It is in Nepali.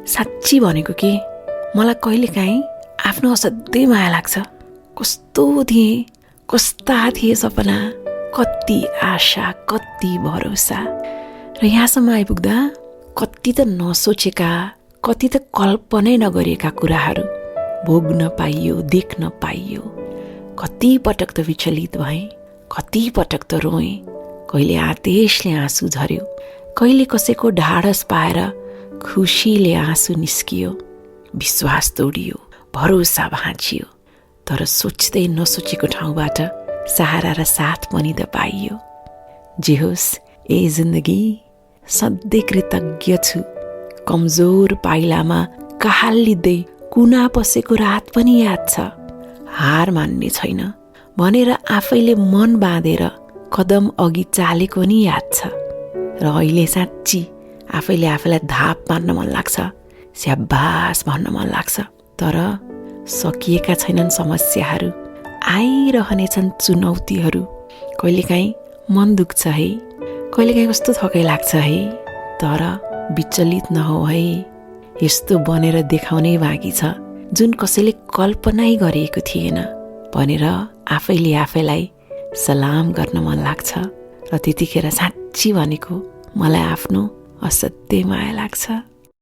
साँच्ची भनेको के मलाई कहिलेकाहीँ आफ्नो असाध्यै माया लाग्छ। कस्तो थिए, कस्ता थिए सपना, कति आशा, कति भरोसा। र यहाँसम्म आइपुग्दा कति त नसोचेका, कति त कल्पनै नगरिएका कुराहरू भोग्न पाइयो, देख्न पाइयो। कति पटक त विचलित भएँ, कति पटक त रोएँ, कहिले आदेशले आँसु झर्यो, कहिले कसैको ढाडस पाएर खुसीले आँसु निस्कियो, विश्वास तोडियो, भरोसा भाँचियो। तर सोच्दै नसोचेको ठाउँबाट सहारा र साथ पनि त पाइयो। जे होस्, ए जिन्दगी सधैँ कृतज्ञ छु। कमजोर पाइलामा कहालिँदै कुना पसेको रात पनि याद छ। हार मान्ने छैन भनेर आफैले मन बाँधेर कदम अघि चालेको नि याद छ। र अहिले साँच्ची आफैले आफैलाई धाप मान्न मन लाग्छ, स्याबास भन्न मन लाग्छ। तर सकिएका छैनन् समस्याहरू, आइरहनेछन् चुनौतीहरू। कहिलेकाहीँ मन दुख्छ है, कहिलेकाहीँ कस्तो थकै लाग्छ है। तर विचलित नहो है, यस्तो बनेर देखाउनै बाँकी छ जुन कसैले कल्पनै गरिएको थिएन भनेर आफैले आफैलाई सलाम गर्न मन लाग्छ। र त्यतिखेर साँच्ची भनेको मलाई आफ्नो असाध्यै माया लाग्छ।